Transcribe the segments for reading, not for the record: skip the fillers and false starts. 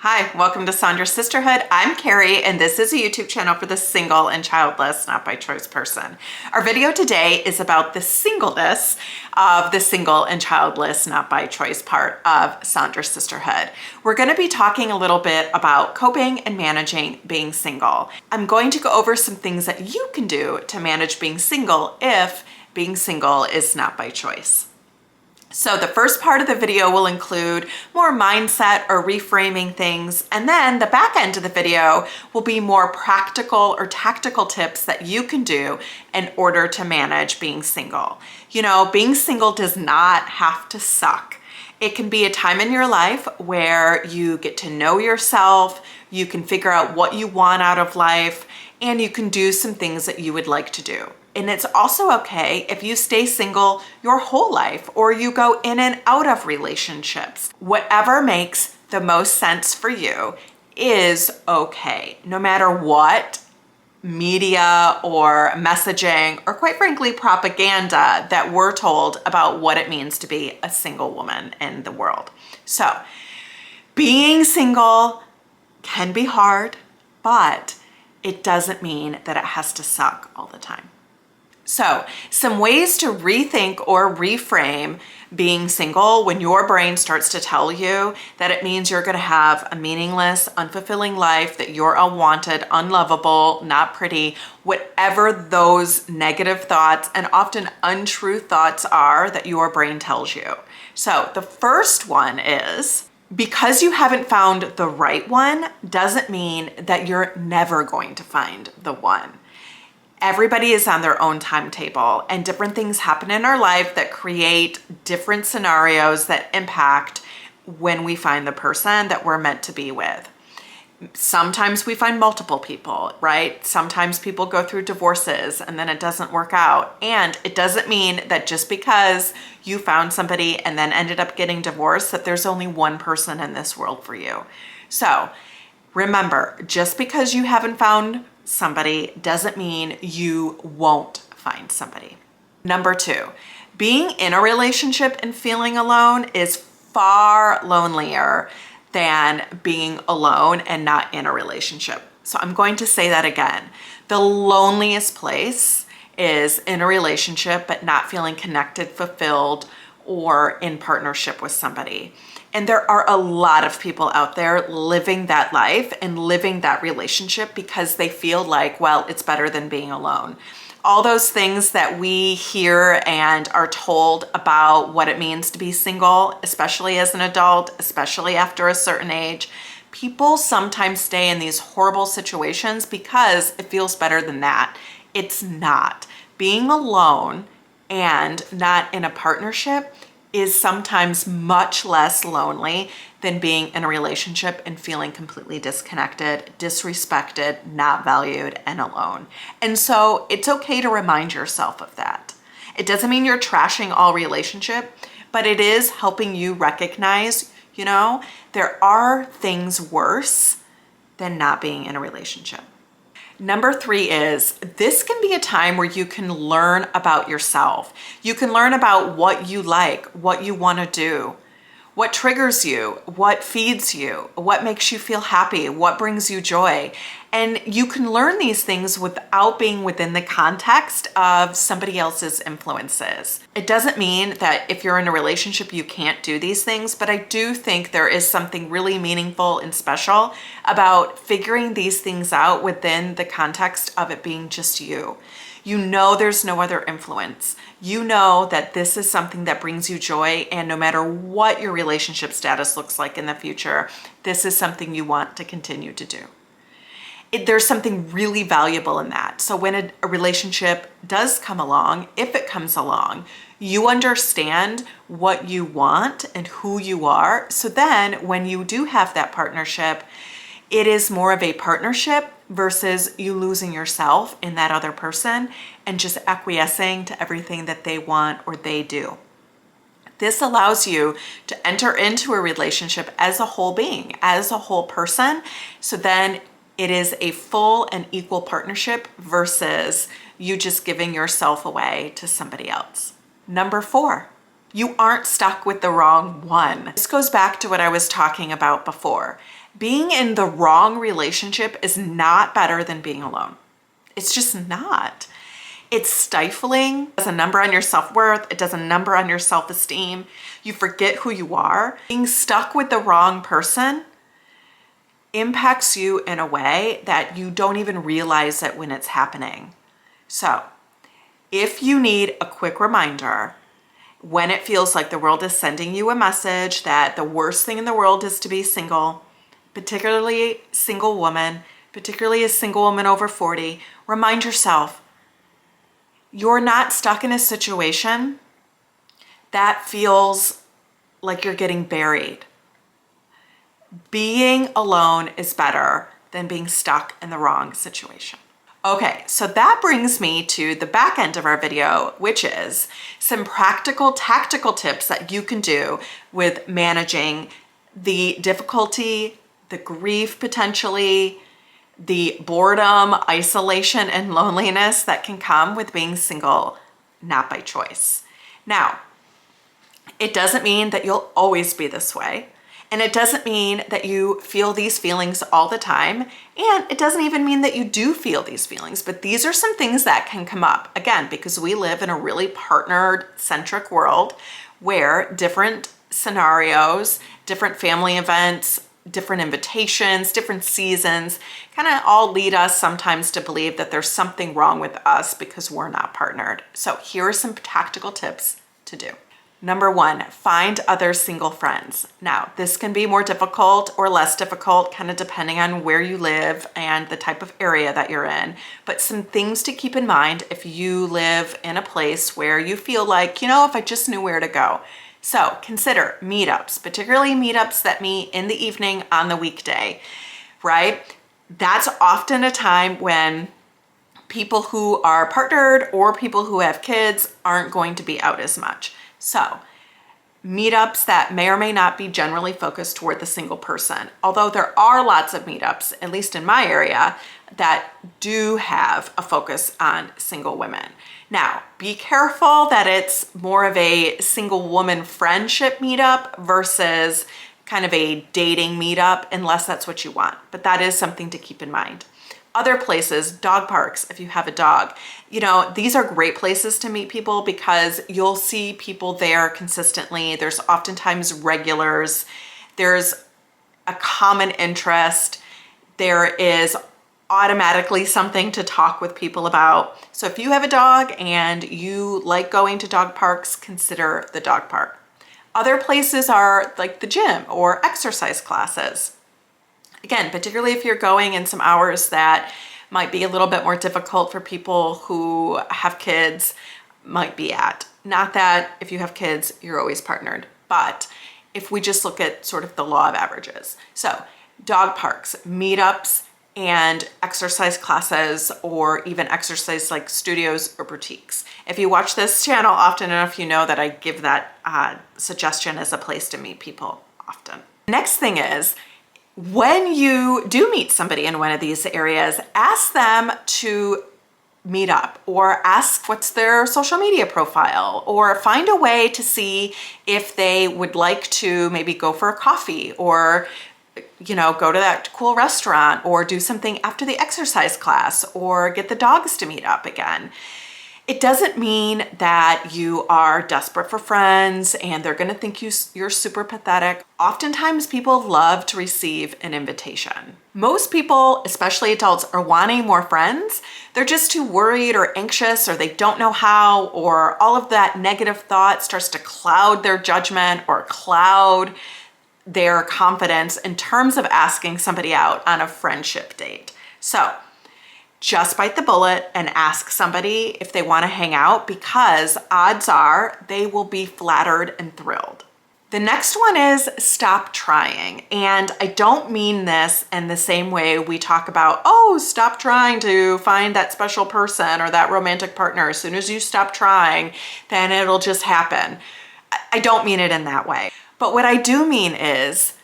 Hi, welcome to Sonder Sisterhood. I'm Carrie, and this is a YouTube channel for the single and childless, not by choice person. Our video today is about the singleness of the single and childless, not by choice part of Sonder Sisterhood. We're going to be talking a little bit about coping and managing being single. I'm going to go over some things that you can do to manage being single if being single is not by choice. So the first part of the video will include more mindset or reframing things, and then the back end of the video will be more practical or tactical tips that you can do in order to manage being single. You know, being single does not have to suck. It can be a time in your life where you get to know yourself, you can figure out what you want out of life, and you can do some things that you would like to do. And it's also okay if you stay single your whole life or you go in and out of relationships. Whatever makes the most sense for you is okay, no matter what media or messaging or quite frankly propaganda that we're told about what it means to be a single woman in the world. So being single can be hard, but it doesn't mean that it has to suck all the time. So some ways to rethink or reframe being single when your brain starts to tell you that it means you're going to have a meaningless, unfulfilling life, that you're unwanted, unlovable, not pretty, whatever those negative thoughts and often untrue thoughts are that your brain tells you. So the first one is, because you haven't found the right one doesn't mean that you're never going to find the one. Everybody is on their own timetable, and different things happen in our life that create different scenarios that impact when we find the person that we're meant to be with. Sometimes we find multiple people, right? Sometimes people go through divorces and then it doesn't work out. And it doesn't mean that just because you found somebody and then ended up getting divorced that there's only one person in this world for you. So remember, just because you haven't found somebody doesn't mean you won't find somebody. Number two, being in a relationship and feeling alone is far lonelier than being alone and not in a relationship. So I'm going to say that again. The loneliest place is in a relationship but not feeling connected, fulfilled, or in partnership with somebody. And there are a lot of people out there living that life and living that relationship because they feel like, well, it's better than being alone. All those things that we hear and are told about what it means to be single, especially as an adult, especially after a certain age, people sometimes stay in these horrible situations because it feels better than that. It's not. Being alone and not in a partnership is sometimes much less lonely than being in a relationship and feeling completely disconnected, disrespected, not valued, and alone. And so it's okay to remind yourself of that. It doesn't mean you're trashing all relationship, but it is helping you recognize, you know, there are things worse than not being in a relationship. Number three is, this can be a time where you can learn about yourself. You can learn about what you like, what you want to do, what triggers you, what feeds you, what makes you feel happy, what brings you joy. And you can learn these things without being within the context of somebody else's influences. It doesn't mean that if you're in a relationship, you can't do these things, but I do think there is something really meaningful and special about figuring these things out within the context of it being just you. You know there's no other influence. You know that this is something that brings you joy, and no matter what your relationship status looks like in the future, this is something you want to continue to do. There's something really valuable in that. So when a relationship does come along, if it comes along, you understand what you want and who you are. So then when you do have that partnership, it is more of a partnership versus you losing yourself in that other person and just acquiescing to everything that they want or they do. This allows you to enter into a relationship as a whole being, as a whole person. So then it is a full and equal partnership versus you just giving yourself away to somebody else. Number four, you aren't stuck with the wrong one. This goes back to what I was talking about before. Being in the wrong relationship is not better than being alone. It's just not. It's stifling. It does a number on your self-worth. It does a number on your self-esteem. You forget who you are. Being stuck with the wrong person impacts you in a way that you don't even realize it when it's happening. So if you need a quick reminder, when it feels like the world is sending you a message that the worst thing in the world is to be single, particularly single woman, particularly a single woman over 40, remind yourself, you're not stuck in a situation that feels like you're getting buried. Being alone is better than being stuck in the wrong situation. Okay, so that brings me to the back end of our video, which is some practical, tactical tips that you can do with managing the difficulty, the grief potentially, the boredom, isolation, and loneliness that can come with being single, not by choice. Now, it doesn't mean that you'll always be this way. And it doesn't mean that you feel these feelings all the time. And it doesn't even mean that you do feel these feelings, but these are some things that can come up. Again, because we live in a really partnered-centric world where different scenarios, different family events, different invitations, different seasons, kind of all lead us sometimes to believe that there's something wrong with us because we're not partnered. So here are some tactical tips to do. Number one, find other single friends. Now, this can be more difficult or less difficult, kind of depending on where you live and the type of area that you're in. But some things to keep in mind if you live in a place where you feel like, if I just knew where to go. So consider meetups, particularly meetups that meet in the evening on the weekday, right? That's often a time when people who are partnered or people who have kids aren't going to be out as much. So meetups that may or may not be generally focused toward the single person, although there are lots of meetups, at least in my area, that do have a focus on single women. Now, be careful that it's more of a single woman friendship meetup versus kind of a dating meetup, unless that's what you want. But that is something to keep in mind. Other places, dog parks, if you have a dog, these are great places to meet people because you'll see people there consistently. There's oftentimes regulars. There's a common interest. There is automatically something to talk with people about. So if you have a dog and you like going to dog parks, consider the dog park. Other places are like the gym or exercise classes. Again, particularly if you're going in some hours that might be a little bit more difficult for people who have kids might be at. Not that if you have kids, you're always partnered, but if we just look at sort of the law of averages. So dog parks, meetups, and exercise classes, or even exercise like studios or boutiques. If you watch this channel often enough, you know that I give that suggestion as a place to meet people often. Next thing is, when you do meet somebody in one of these areas, ask them to meet up or ask what's their social media profile, or find a way to see if they would like to maybe go for a coffee or go to that cool restaurant or do something after the exercise class or get the dogs to meet up again. It doesn't mean that you are desperate for friends and they're going to think you're super pathetic. Oftentimes people love to receive an invitation. Most people, especially adults, are wanting more friends. They're just too worried or anxious, or they don't know how, or all of that negative thought starts to cloud their judgment or cloud their confidence in terms of asking somebody out on a friendship date. So just bite the bullet and ask somebody if they want to hang out, because odds are they will be flattered and thrilled. The next one is stop trying. And I don't mean this in the same way we talk about, stop trying to find that special person or that romantic partner. As soon as you stop trying, then it'll just happen. I don't mean it in that way. But what I do mean is,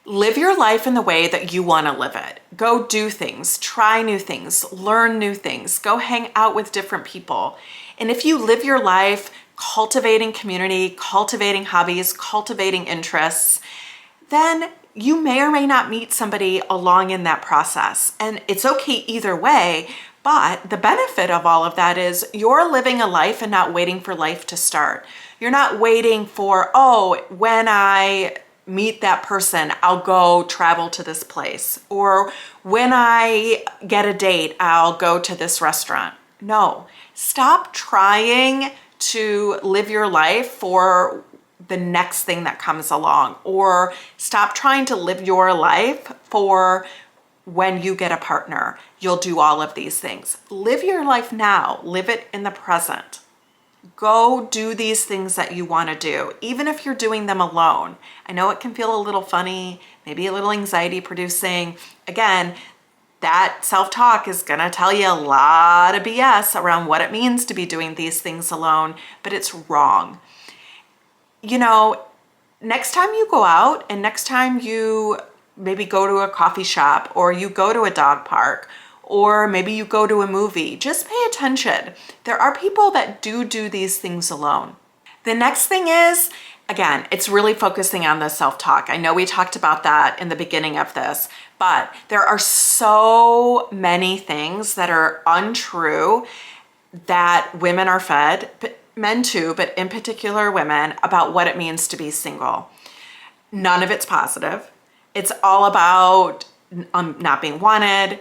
live your life in the way that you want to live it. Go do things, try new things, learn new things, go hang out with different people. And if you live your life cultivating community, cultivating hobbies, cultivating interests, then you may or may not meet somebody along in that process, and it's okay either way. But the benefit of all of that is you're living a life and not waiting for life to start. You're not waiting for, oh, when I meet that person, I'll go travel to this place, or when I get a date, I'll go to this restaurant. No, stop trying to live your life for the next thing that comes along, or stop trying to live your life for when you get a partner, you'll do all of these things. Live your life now, live it in the present. Go do these things that you want to do, even if you're doing them alone. I know it can feel a little funny, maybe a little anxiety producing. Again, that self-talk is gonna tell you a lot of BS around what it means to be doing these things alone, but it's wrong. You know, next time you go out and next time you maybe go to a coffee shop or you go to a dog park or maybe you go to a movie, just pay attention. There are people that do these things alone. The next thing is, again, it's really focusing on the self-talk. I know we talked about that in the beginning of this, but there are so many things that are untrue that women are fed, men too, but in particular women, about what it means to be single. None of it's positive. It's all about not being wanted,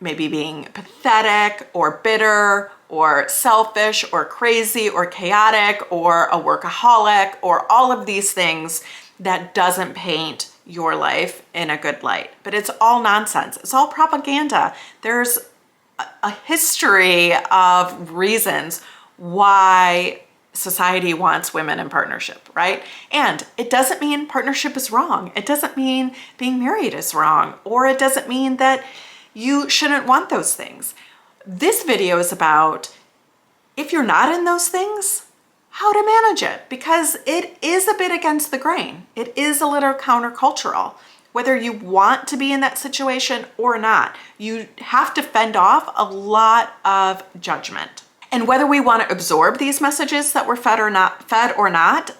maybe being pathetic or bitter or selfish or crazy or chaotic or a workaholic or all of these things that doesn't paint your life in a good light. But it's all nonsense. It's all propaganda. There's a history of reasons why society wants women in partnership, right? And it doesn't mean partnership is wrong. It doesn't mean being married is wrong, or it doesn't mean that you shouldn't want those things. This video is about, if you're not in those things, how to manage it, because it is a bit against the grain. It is a little countercultural. Whether you want to be in that situation or not, you have to fend off a lot of judgment. And whether we want to absorb these messages that we're fed or not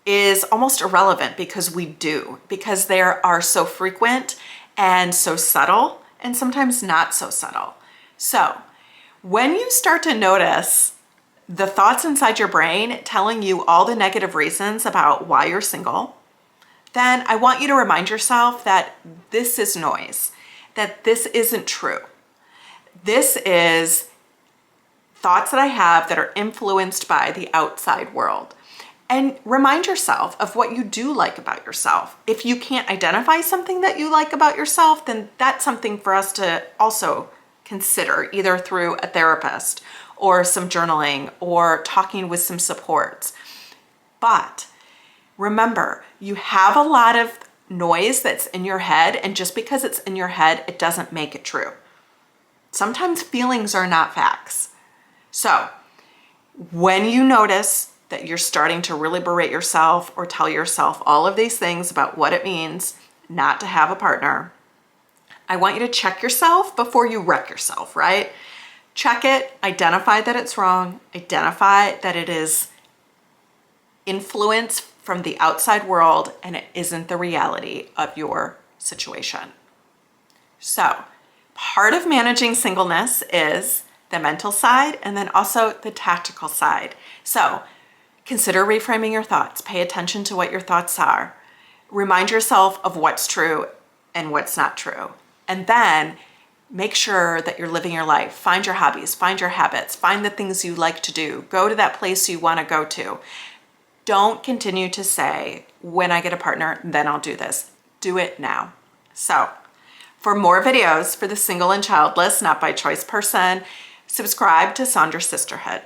is almost irrelevant, because we do, because they are so frequent and so subtle and sometimes not so subtle. So when you start to notice the thoughts inside your brain telling you all the negative reasons about why you're single, then I want you to remind yourself that this is noise, that this isn't true. This is thoughts that I have that are influenced by the outside world. And remind yourself of what you do like about yourself. If you can't identify something that you like about yourself, then that's something for us to also consider, either through a therapist or some journaling or talking with some supports. But remember, you have a lot of noise that's in your head, and just because it's in your head, it doesn't make it true. Sometimes feelings are not facts. So when you notice that you're starting to really berate yourself or tell yourself all of these things about what it means not to have a partner, I want you to check yourself before you wreck yourself, right? Check it, identify that it's wrong, identify that it is influence from the outside world and it isn't the reality of your situation. So part of managing singleness is the mental side and then also the tactical side. So consider reframing your thoughts. Pay attention to what your thoughts are. Remind yourself of what's true and what's not true. And then make sure that you're living your life. Find your hobbies, find your habits, find the things you like to do. Go to that place you want to go to. Don't continue to say, when I get a partner, then I'll do this. Do it now. So for more videos for the single and childless, not by choice person, subscribe to Sonder Sisterhood.